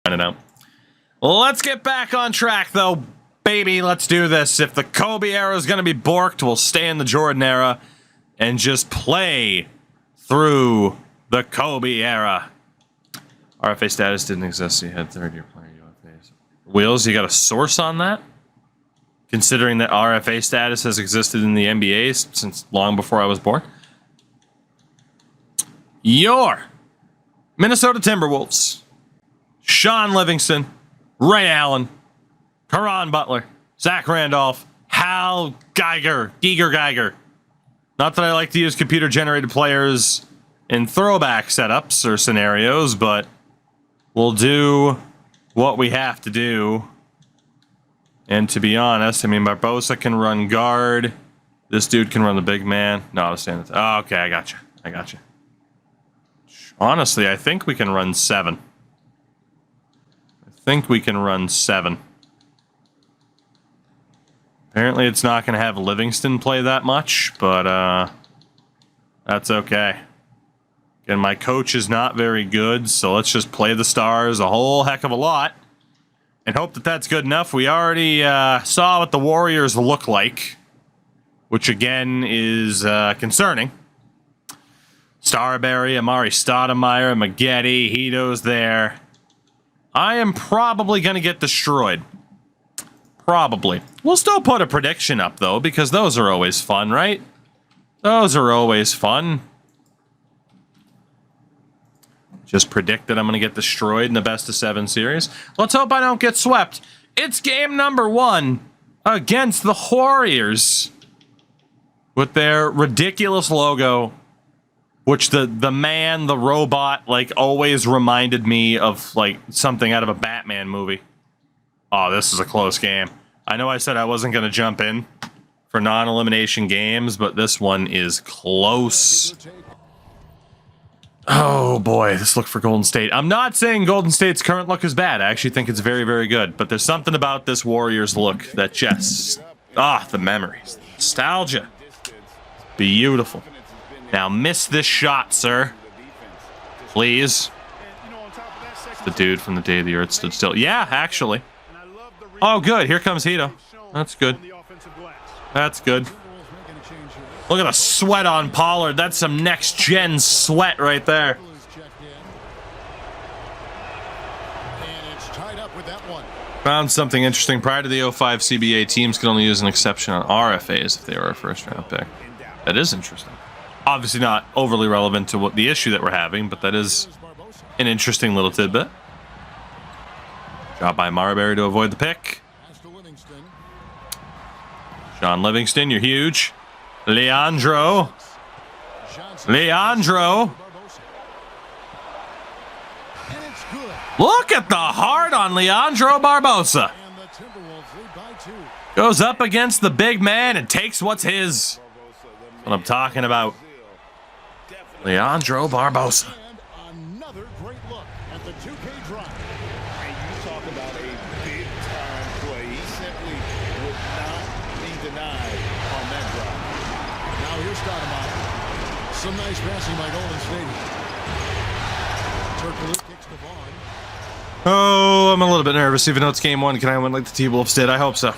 Find it out. Let's get back on track, though, baby. Let's do this. If the Kobe era is going to be borked, we'll stay in the Jordan era and just play through the Kobe era. RFA status didn't exist, so you had third-year player UFAs. Wheels, you got a source on that? Considering that RFA status has existed in the NBA since long before I was born. Your Minnesota Timberwolves. Sean Livingston, Ray Allen, Caron Butler, Zach Randolph, Hal Geiger. Not that I like to use computer-generated players in throwback setups or scenarios, but we'll do what we have to do. And to be honest, I mean, Barbosa can run guard. This dude can run the big man. No, I'll stand it. Oh, okay, I got you. Honestly, I think we can run 7. Apparently, it's not going to have Livingston play that much, but that's okay. Again, my coach is not very good, so let's just play the stars a whole heck of a lot and hope that that's good enough. We already saw what the Warriors look like, which again is concerning. Starberry, Amari Stoudemire, Maggette, Hito's there. I am probably going to get destroyed. Probably. We'll still put a prediction up, though, because those are always fun, right? Those are always fun. Just predict that I'm going to get destroyed in the best-of-7 series. Let's hope I don't get swept. It's game number 1 against the Warriors with their ridiculous logo, which the man, the robot, like, always reminded me of, like, something out of a Batman movie. Oh, this is a close game. I know I said I wasn't going to jump in for non-elimination games, but this one is close. Oh, boy, this look for Golden State. I'm not saying Golden State's current look is bad. I actually think it's very, very good. But there's something about this Warriors look that just... the memories. Nostalgia. Beautiful. Now, miss this shot, sir. Please. It's the dude from the day the earth stood still. Yeah, actually. Oh, good. Here comes Hito. That's good. That's good. Look at the sweat on Pollard. That's some next-gen sweat right there. Found something interesting. Prior to the 05 CBA, teams could only use an exception on RFAs if they were a first-round pick. That is interesting. Obviously not overly relevant to what the issue that we're having, but that is an interesting little tidbit. Job by Marbury to avoid the pick. Sean Livingston, you're huge. Leandro. Look at the heart on Leandro Barbosa. Goes up against the big man and takes what's his. That's what I'm talking about. Leandro Barbosa. Another great look at the 2K drive. And you talk about a big-time play. He simply would not be denied on that drive. Now here's Stoudemire. Some nice passing by Golden State. Turkoglu kicks the ball. Oh, I'm a little bit nervous. Even though it's game 1, can I win like the T-Wolves did? I hope so.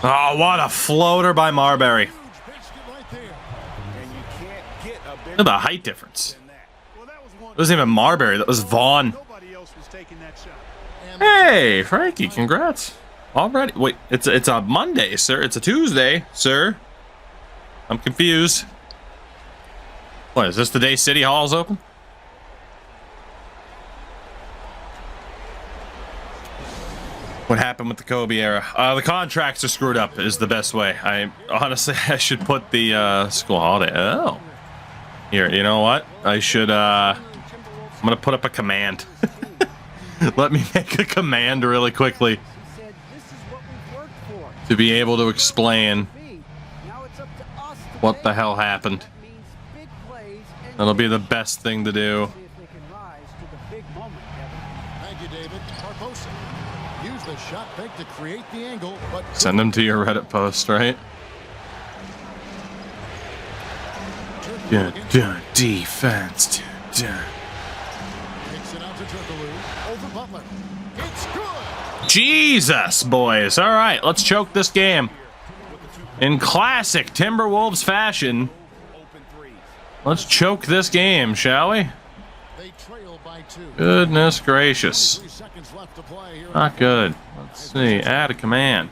Oh, what a floater by Marbury. Look at the height difference. It wasn't even Marbury, that was Vaughn. Hey, Frankie, congrats. Already. Wait, it's a Monday, sir. It's a Tuesday, sir. I'm confused. What, is this the day City Hall's open? What happened with the Kobe era? The contracts are screwed up is the best way. I should put the school holiday. Oh. Here, you know what? I should, I'm gonna put up a command. Let me make a command really quickly to be able to explain what the hell happened. That'll be the best thing to do. Thank you, David. Barbosa. Use the shot fake to create the angle, but send them to your Reddit post, right? Defense. Jesus, boys. All right, let's choke this game. In classic Timberwolves fashion, let's choke this game, shall we? Goodness gracious. Not good. Let's see. Add a command.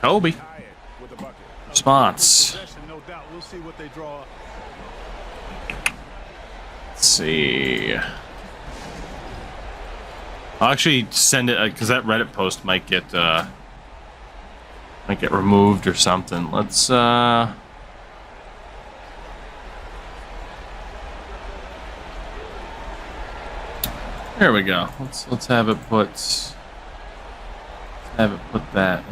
Kobe. Response. Let's see. I'll actually send it because that Reddit post might get removed or something. Let's there we go. Let's have it put. Let's have it put that.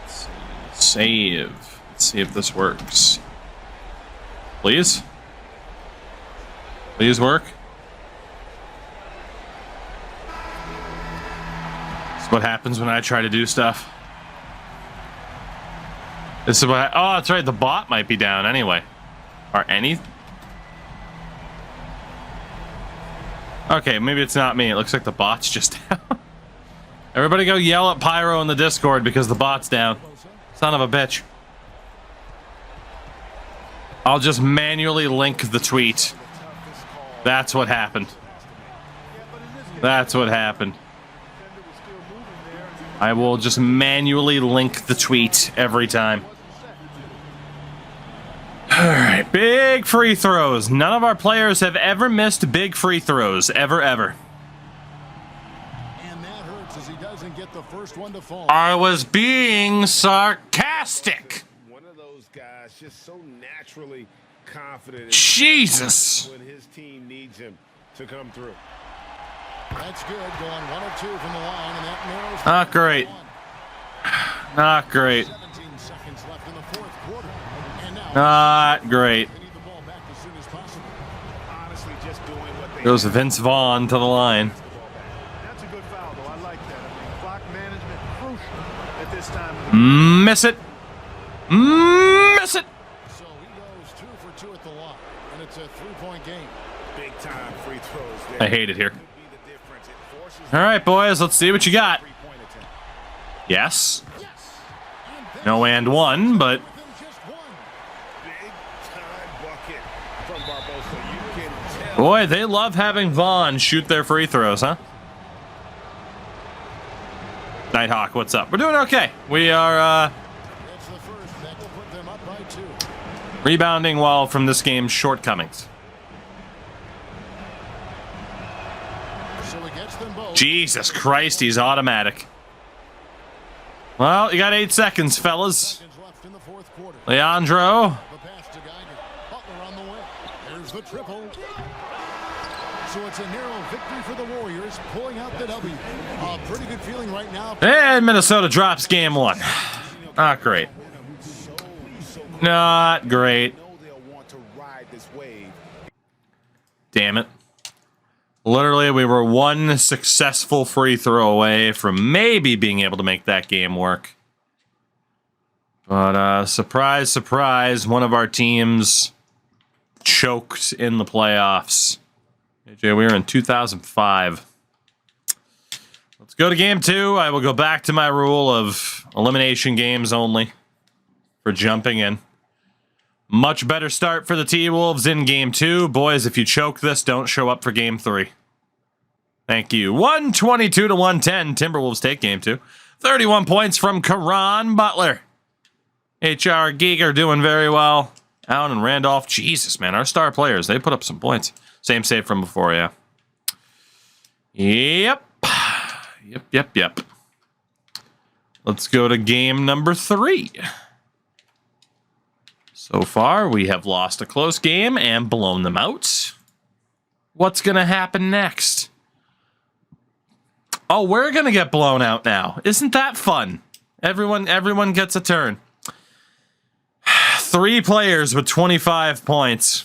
Let's see. Save. Let's see if this works. Please. Please work. What happens when I try to do stuff. This is what oh, that's right, the bot might be down anyway. Or any. Okay, maybe it's not me. It looks like the bot's just down. Everybody go yell at Pyro in the Discord because the bot's down. Son of a bitch. I'll just manually link the tweet. That's what happened. That's what happened. I will just manually link the tweet every time. Alright, big free throws. None of our players have ever missed big free throws. Ever. And that hurts as he doesn't get the first one to fall. I was being sarcastic. One of those guys just so naturally confident. Jesus. When his team needs him to come through. That's good, going 1 or 2 from the line, and that narrows. Not great. Not great. 17 seconds left in the fourth quarter. And now Not great. they need the ball back as soon as possible. Honestly, just doing what they Goes Vince Vaughn to the line. That's a good foul, though. I like that. I mean, clock management crucial at this time. Miss it. Miss it. So he goes 2 for 2 at the line, and it's a 3-point game. Big time free throws there. I hate it here. All right, boys, let's see what you got. Yes. No and one, but boy, they love having Vaughn shoot their free throws, huh? Nighthawk, what's up? We're doing okay. We are rebounding well from this game's shortcomings. Jesus Christ, he's automatic. Well, you got 8 seconds, fellas. Leandro. There's the triple. So it's a narrow victory for the Warriors, pulling out the W. Pretty good feeling right now. And Minnesota drops game 1. Not great. Not great. Damn it. Literally, we were 1 successful free throw away from maybe being able to make that game work. But surprise, surprise, one of our teams choked in the playoffs. AJ, we were in 2005. Let's go to game 2. I will go back to my rule of elimination games only for jumping in. Much better start for the T-Wolves in game 2. Boys, if you choke this, don't show up for game 3. Thank you. 122 to 110. Timberwolves take game 2. 31 points from Caron Butler. HR Giger doing very well. Allen and Randolph. Jesus, man. Our star players, they put up some points. Same save from before, yeah. Yep. Yep. Let's go to game number 3. So far, we have lost a close game and blown them out. What's going to happen next? Oh, we're going to get blown out now. Isn't that fun? Everyone gets a turn. 3 players with 25 points.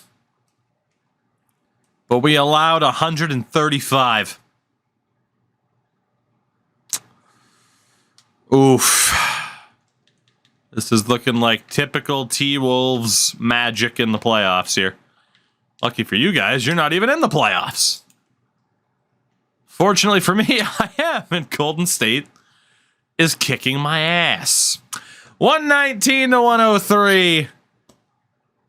But we allowed 135. Oof. This is looking like typical T-Wolves magic in the playoffs here. Lucky for you guys, you're not even in the playoffs. Fortunately for me, I am, and Golden State is kicking my ass. 119 to 103.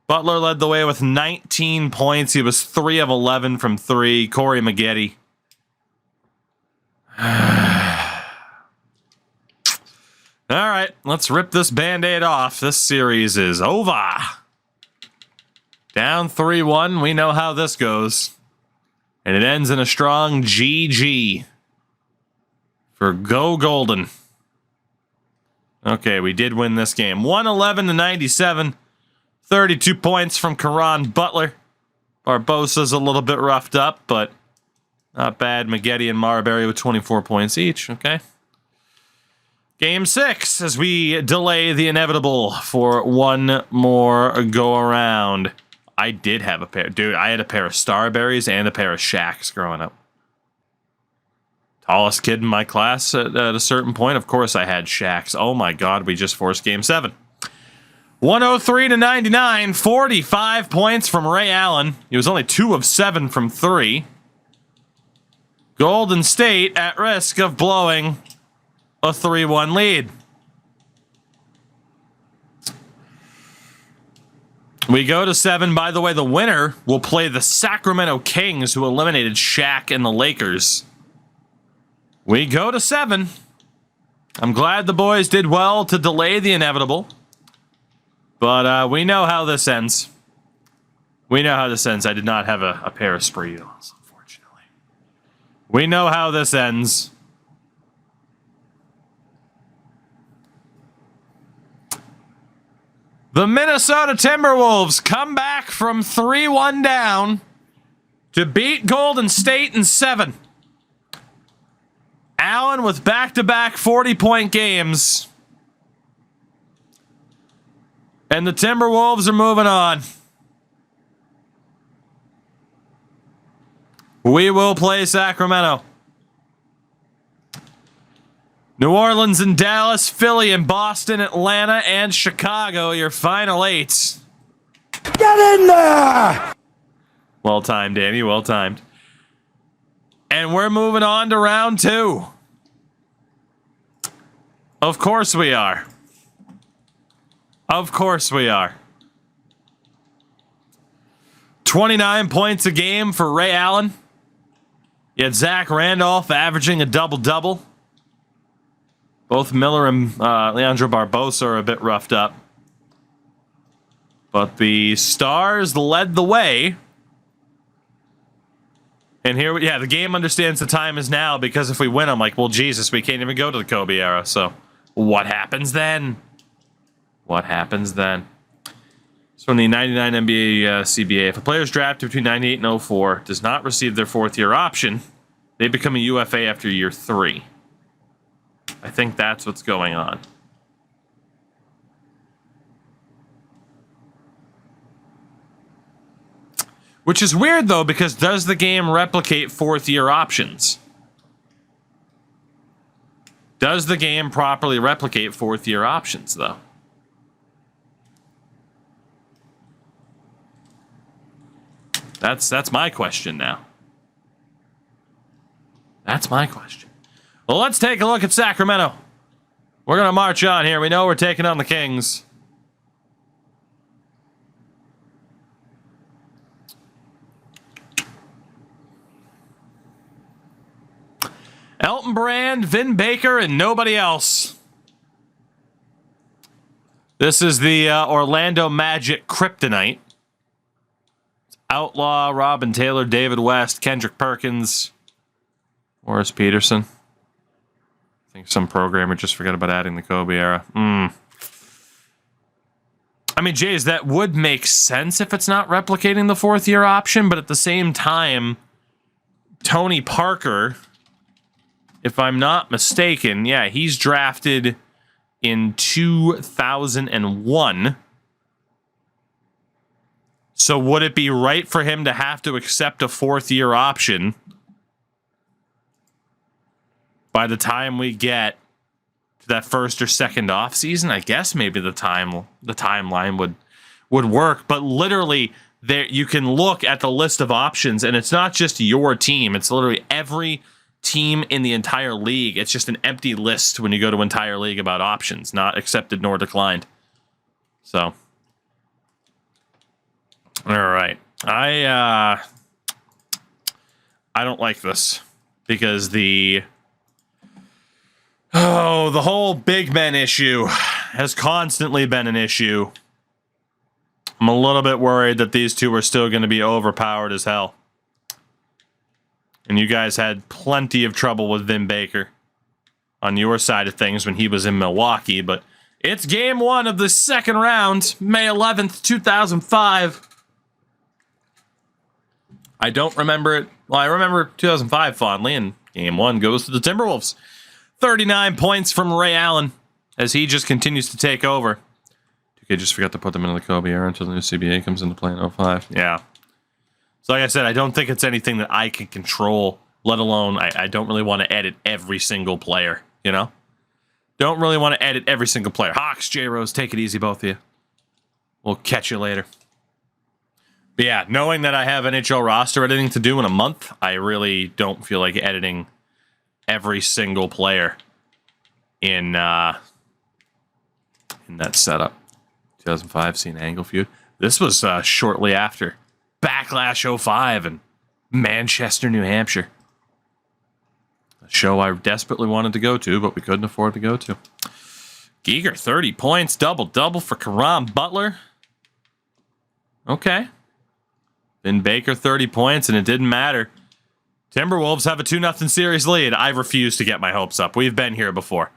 Butler led the way with 19 points. He was 3 of 11 from 3. Corey Maggette. All right, let's rip this Band-Aid off. This series is over. Down 3-1. We know how this goes. And it ends in a strong GG for Go Golden. Okay, we did win this game. 111 to 97. 32 points from Caron Butler. Barbosa's a little bit roughed up, but not bad. Maggette and Marbury with 24 points each. Okay. Game 6 as we delay the inevitable for one more go-around. I did have a pair. Dude, I had a pair of Starberries and a pair of Shacks growing up. Tallest kid in my class at a certain point. Of course I had Shacks. Oh my God, we just forced Game 7. 103 to 99. 45 points from Ray Allen. He was only 2 of 7 from 3. Golden State at risk of blowing a 3-1 lead. We go to 7. By the way, the winner will play the Sacramento Kings, who eliminated Shaq and the Lakers. We go to 7. I'm glad the boys did well to delay the inevitable. But we know how this ends. We know how this ends. I did not have a pair of Spreedos, unfortunately. We know how this ends. The Minnesota Timberwolves come back from 3-1 down to beat Golden State in 7. Allen with back-to-back 40-point games. And the Timberwolves are moving on. We will play Sacramento. New Orleans and Dallas, Philly and Boston, Atlanta and Chicago, your final 8. Get in there! Well timed, Danny, well timed. And we're moving on to round 2. Of course we are. Of course we are. 29 points a game for Ray Allen. You had Zach Randolph averaging a double-double. Both Miller and Leandro Barbosa are a bit roughed up. But the Stars led the way. And here, yeah, the game understands the time is now, because if we win, I'm like, well, Jesus, we can't even go to the Kobe era. So what happens then? What happens then? It's from the 99 NBA CBA. If a player is drafted between 98 and 04, does not receive their 4th-year option, they become a UFA after year 3. I think that's what's going on. Which is weird, though, because does the game replicate 4th-year options? Does the game properly replicate 4th-year options, though? That's my question now. That's my question. Well, let's take a look at Sacramento. We're going to march on here. We know we're taking on the Kings. Elton Brand, Vin Baker, and nobody else. This is the Orlando Magic Kryptonite. Outlaw, Robin Taylor, David West, Kendrick Perkins, Morris Peterson. I think some programmer just forgot about adding the Kobe era. I mean, Jays, that would make sense if it's not replicating the 4th-year option, but at the same time, Tony Parker, if I'm not mistaken, yeah, he's drafted in 2001. So would it be right for him to have to accept a 4th-year option by the time we get to that first or second off season? I guess maybe the timeline would work, but literally there you can look at the list of options, and it's not just your team; it's literally every team in the entire league. It's just an empty list when you go to entire league about options, not accepted nor declined. So, all right. I don't like this because the whole big men issue has constantly been an issue. I'm a little bit worried that these two are still going to be overpowered as hell. And you guys had plenty of trouble with Vin Baker on your side of things when he was in Milwaukee, but it's game 1 of the second round, May 11th, 2005. I don't remember it. Well, I remember 2005 fondly, and game 1 goes to the Timberwolves. 39 points from Ray Allen as he just continues to take over. Okay, just forgot to put them into the Kobe era until the new CBA comes into play in 05. Yeah. So like I said, I don't think it's anything that I can control, let alone I don't really want to edit every single player, you know? Don't really want to edit every single player. Hawks, J-Rose, take it easy, both of you. We'll catch you later. But yeah, knowing that I have NHL roster editing to do in a month, I really don't feel like editing every single player in that setup. 2005, seen Angle Feud. This was shortly after Backlash 05 in Manchester, New Hampshire. A show I desperately wanted to go to, but we couldn't afford to go to. Giger, 30 points, double-double for Karam Butler. Okay. Vin Baker, 30 points, and it didn't matter. Timberwolves have a 2-0 series lead. I refuse to get my hopes up. We've been here before.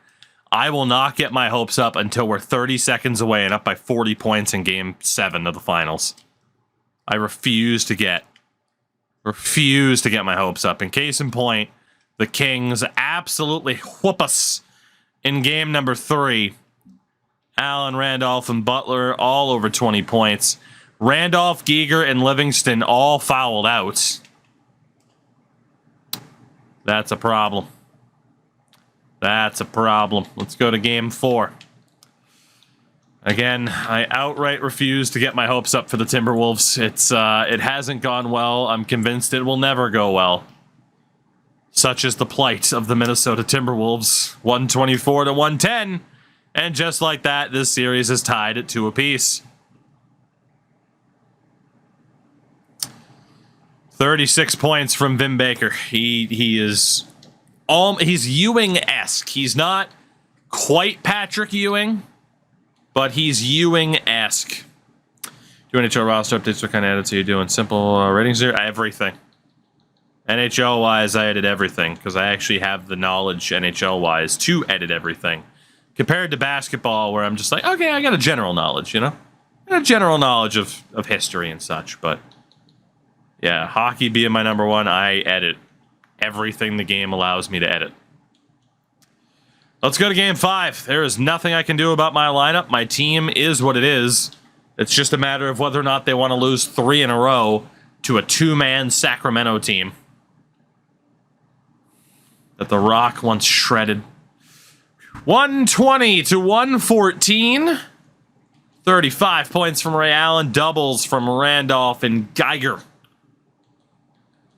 I will not get my hopes up until we're 30 seconds away and up by 40 points in Game 7 of the finals. I refuse to get my hopes up. In case in point, the Kings absolutely whoop us in game number 3. Allen, Randolph, and Butler all over 20 points. Randolph, Giger, and Livingston all fouled out. That's a problem. That's a problem. Let's go to game 4. Again, I outright refuse to get my hopes up for the Timberwolves. It hasn't gone well. I'm convinced it will never go well. Such is the plight of the Minnesota Timberwolves. 124-110. And just like that, this series is tied at 2 apiece. 36 points from Vin Baker. He's Ewing-esque. He's not quite Patrick Ewing, but he's Ewing-esque. Do NHL roster updates? What kind of edits are you doing? Simple ratings here? Everything. NHL-wise, I edit everything because I actually have the knowledge NHL-wise to edit everything. Compared to basketball, where I'm just like, okay, I got a general knowledge, you know? I got a general knowledge of history and such, but yeah, hockey being my number 1, I edit everything the game allows me to edit. Let's go to game 5. There is nothing I can do about my lineup. My team is what it is. It's just a matter of whether or not they want to lose 3 in a row to a 2-man Sacramento team that The Rock once shredded. 120-114. 35 points from Ray Allen. Doubles from Randolph and Giger.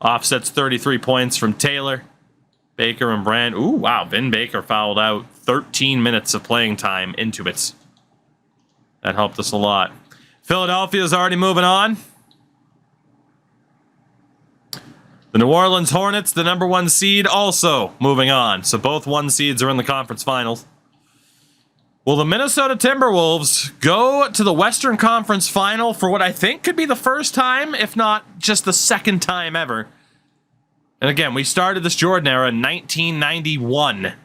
Offsets 33 points from Taylor, Baker, and Brand. Ooh, wow. Vin Baker fouled out. 13 minutes of playing time into it. That helped us a lot. Philadelphia's already moving on. The New Orleans Hornets, the number 1 seed, also moving on. So both 1 seeds are in the conference finals. Will the Minnesota Timberwolves go to the Western Conference Final for what I think could be the first time, if not just the second time ever? And again, we started this Jordan era in 1991.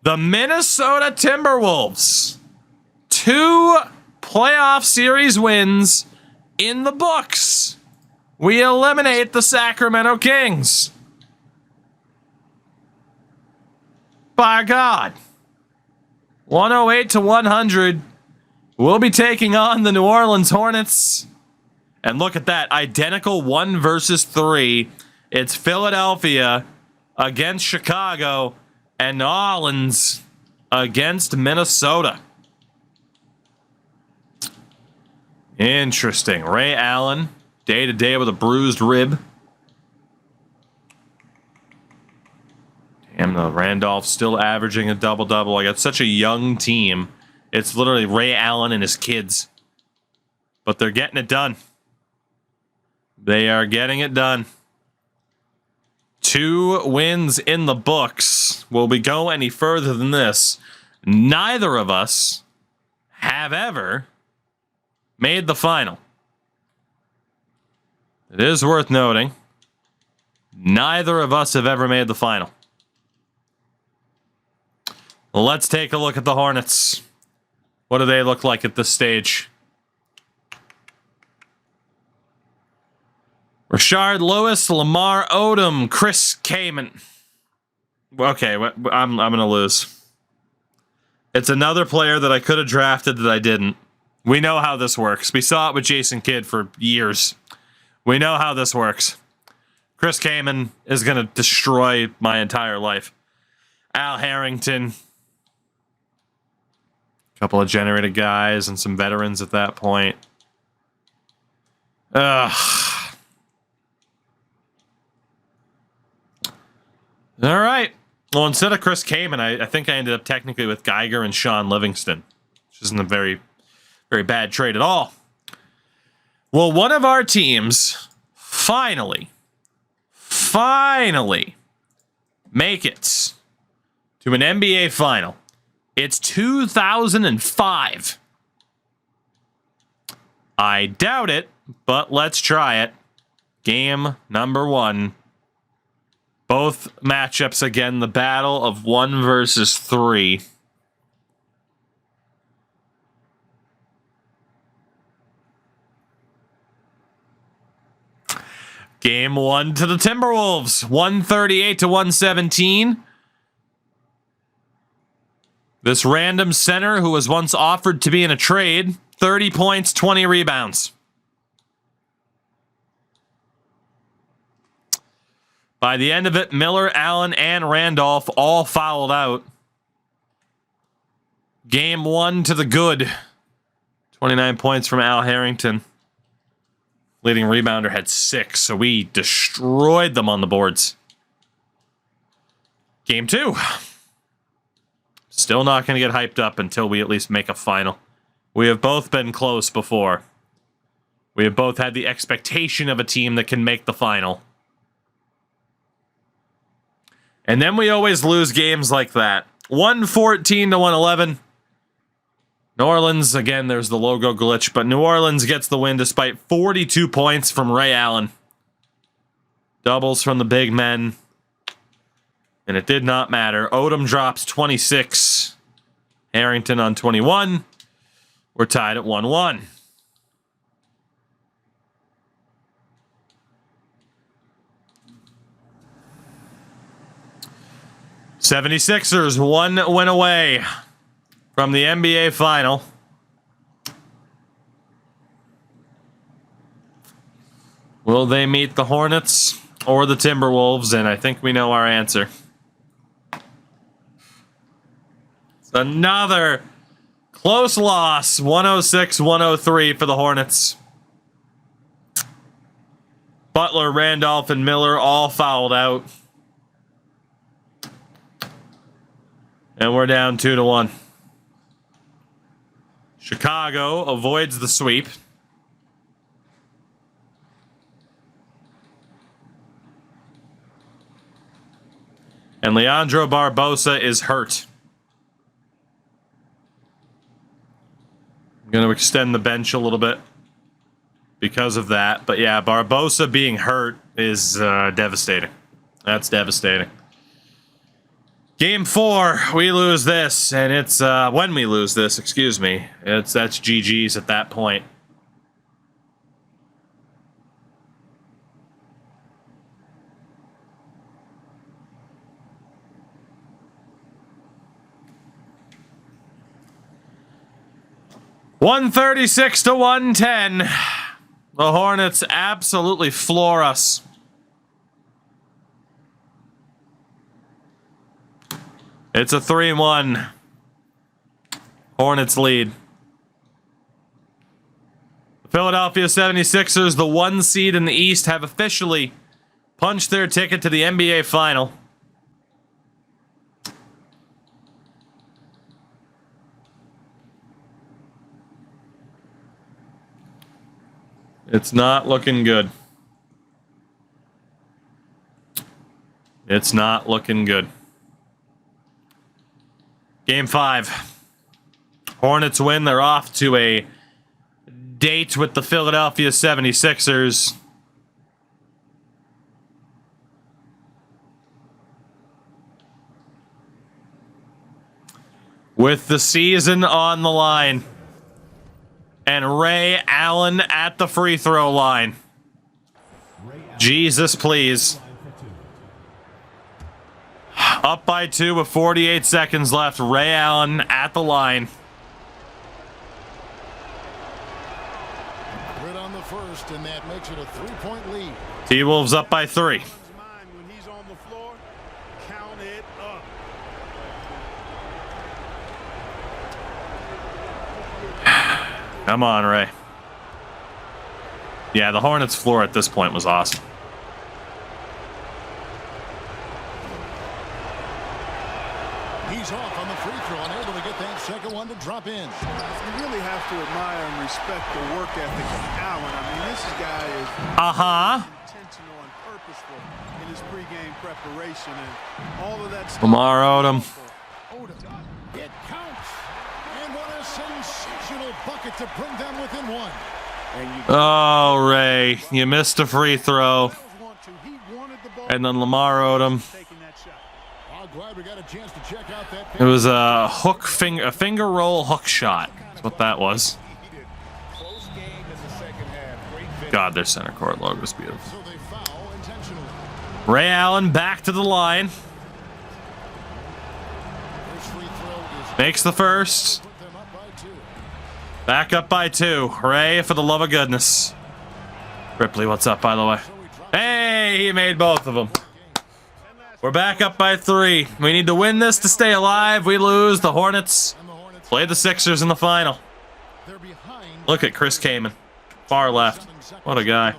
The Minnesota Timberwolves. 2 playoff series wins in the books. We eliminate the Sacramento Kings. By God. 108-100. We'll be taking on the New Orleans Hornets. And look at that. Identical 1 versus 3. It's Philadelphia against Chicago and New Orleans against Minnesota. Interesting. Ray Allen, day-to-day with a bruised rib. Damn, the Randolph still averaging a double-double. I got such a young team. It's literally Ray Allen and his kids. But they're getting it done. They are getting it done. 2 wins in the books. Will we go any further than this? Neither of us have ever made the final. It is worth noting, neither of us have ever made the final. Let's take a look at the Hornets. What do they look like at this stage? Rashard Lewis, Lamar Odom, Chris Kaman. Okay, I'm going to lose. It's another player that I could have drafted that I didn't. We know how this works. We saw it with Jason Kidd for years. We know how this works. Chris Kaman is going to destroy my entire life. Al Harrington. A couple of generated guys and some veterans at that point. Ugh. All right. Well, instead of Chris Kaman, I think I ended up technically with Geiger and Sean Livingston, which isn't a very, very bad trade at all. Well, one of our teams finally make it to an NBA final. It's 2005. I doubt it, but let's try it. Game number 1. Both matchups again, the battle of 1 versus 3. Game 1 to the Timberwolves, 138 to 117. This random center who was once offered to be in a trade, 30 points, 20 rebounds. By the end of it, Miller, Allen, and Randolph all fouled out. Game 1 to the good. 29 points from Al Harrington. Leading rebounder had 6, so we destroyed them on the boards. Game 2. Still not going to get hyped up until we at least make a final. We have both been close before. We have both had the expectation of a team that can make the final. And then we always lose games like that. 114 to 111. New Orleans, again, there's the logo glitch, but New Orleans gets the win despite 42 points from Ray Allen. Doubles from the big men. And it did not matter. Odom drops 26. Harrington on 21. We're tied at 1-1. '76ers 1 win away from the NBA final. Will they meet the Hornets or the Timberwolves? And I think we know our answer. It's another close loss, 106-103 for the Hornets. Butler, Randolph, and Miller all fouled out. And we're down 2-1. Chicago avoids the sweep. And Leandro Barbosa is hurt. I'm going to extend the bench a little bit because of that. But yeah, Barbosa being hurt is devastating. That's devastating. Game 4, we lose this, and it's when we lose this, excuse me, that's GG's at that point. $136 to $110. The Hornets absolutely floor us. It's a 3-1. Hornets lead. The Philadelphia 76ers, the 1 seed in the East, have officially punched their ticket to the NBA final. It's not looking good. It's not looking good. Game 5. Hornets win. They're off to a date with the Philadelphia 76ers. With the season on the line. And Ray Allen at the free throw line. Jesus, please. Up by 2 with 48 seconds left. Ray Allen at the line. Good on the first, and that makes it a 3-point lead. T-Wolves up by 3. When he's on the floor, count it up. Come on, Ray. Yeah, the Hornets floor at this point was awesome. He's off on the free throw and able to get that second one to drop in. You really have to admire and respect the work ethic of Allen. I mean, this guy is intentional and purposeful in his pregame preparation, and all of that stuff. Lamar Odom. It counts. And what a sensational bucket to bring them within one. Oh, Ray, you missed a free throw. And then Lamar Odom. Glad we got a chance to check out that. It was a finger roll hook shot. That's what that was. God, their center court logo is beautiful. So they foul intentionally. Ray Allen back to the line. First free throw is Makes the first. put them up by 2. Back up by 2. Ray, for the love of goodness. Ripley, what's up, by the way? Hey, he made both of them. We're back up by 3. We need to win this to stay alive. We lose. The Hornets play the Sixers in the final. They're behind. Look at Chris Kaman. Far left. What a guy.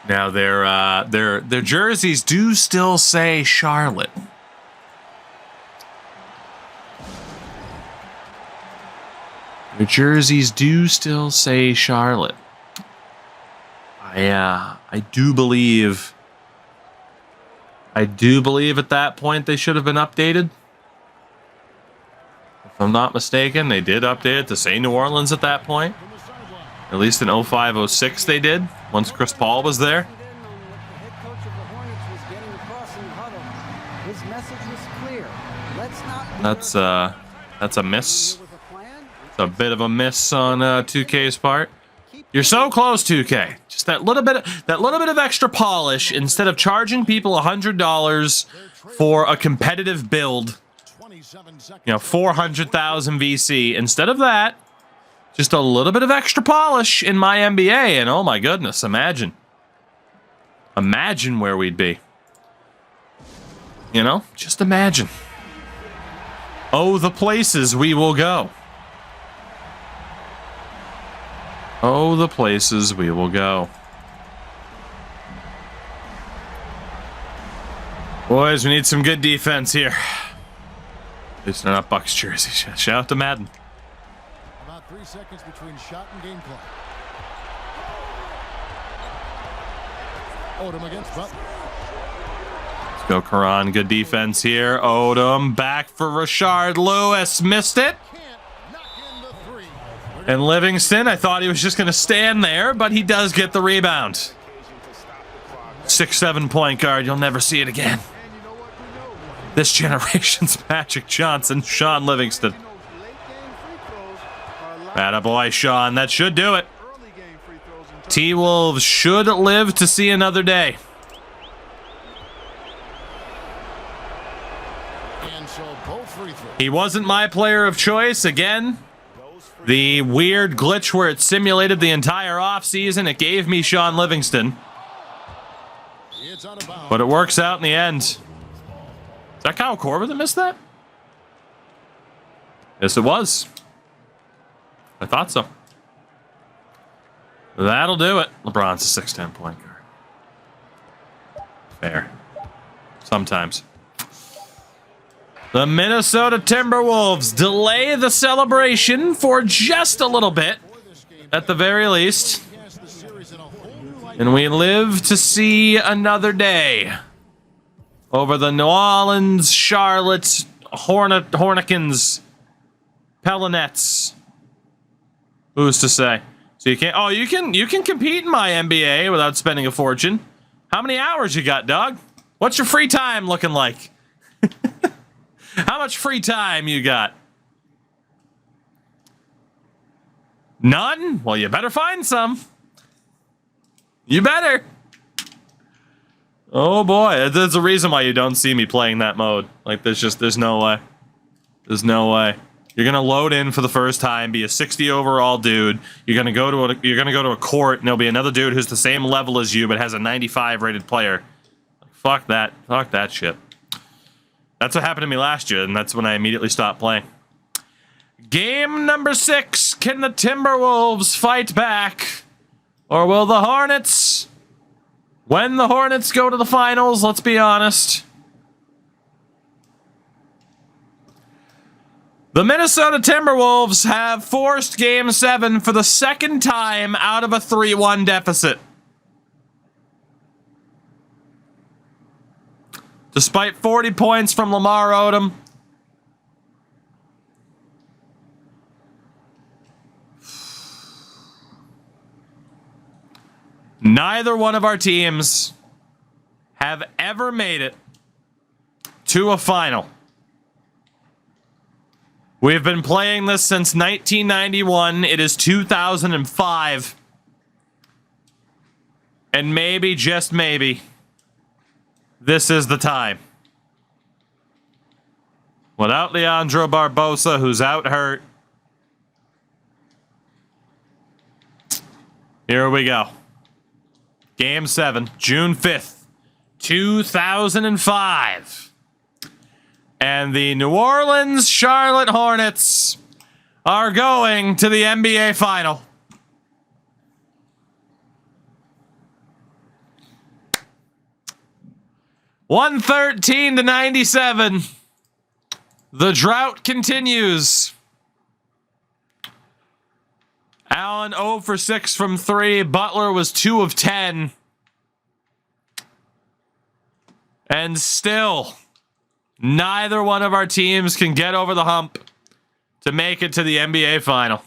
Now their jerseys do still say Charlotte. Their jerseys do still say Charlotte. I do believe at that point they should have been updated. If I'm not mistaken, they did update it to say New Orleans at that point. At least in 05-06 they did, once Chris Paul was there. That's a miss. It's a bit of a miss on 2K's part. You're so close, 2K. Just that little bit of extra polish instead of charging people $100 for a competitive build. 400,000 VC. Instead of that, just a little bit of extra polish in MyNBA, and oh my goodness, imagine where we'd be. Just imagine. Oh, the places we will go. Oh, the places we will go. Boys, we need some good defense here. At least they're not Bucks jerseys. Shout out to Madden. About 3 seconds between shot and game clock. Odom against Butler. Let's go, Karan. Good defense here. Odom back for Rashard Lewis. Missed it. And Livingston, I thought he was just going to stand there, but he does get the rebound. 6'7" point guard. You'll never see it again. This generation's Magic Johnson, Sean Livingston. Attaboy, Sean. That should do it. T-Wolves should live to see another day. He wasn't my player of choice. Again, the weird glitch where it simulated the entire offseason, it gave me Sean Livingston. But it works out in the end. Is that Kyle Korver that missed that? Yes, it was. I thought so. That'll do it. LeBron's a 6'10" point guard. Fair. Sometimes. The Minnesota Timberwolves delay the celebration for just a little bit, at the very least. And we live to see another day over the New Orleans, Charlotte, Hornicans, Pellinets. Who's to say? So you can't. Oh, you can compete in my NBA without spending a fortune. How many hours you got, dog? What's your free time looking like? How much free time you got? None? Well, you better find some. You better. Oh boy, there's a reason why you don't see me playing that mode. Like, there's no way. There's no way. You're gonna load in for the first time, be a 60 overall dude. You're gonna go to a court, and there'll be another dude who's the same level as you, but has a 95 rated player. Fuck that. Fuck that shit. That's what happened to me last year, and that's when I immediately stopped playing. Game number 6. Can the Timberwolves fight back? Or will the Hornets? When the Hornets go to the finals, let's be honest. The Minnesota Timberwolves have forced Game 7 for the second time out of a 3-1 deficit. Despite 40 points from Lamar Odom, neither one of our teams have ever made it to a final. We've been playing this since 1991. It is 2005. And maybe, just maybe, this is the time. Without Leandro Barbosa, who's out hurt. Here we go. Game 7, June 5th, 2005. And the New Orleans Charlotte Hornets are going to the NBA Final. (113-97). The drought continues. Allen 0 for 6 from 3. Butler was 2 of 10. And still, neither one of our teams can get over the hump to make it to the NBA Final.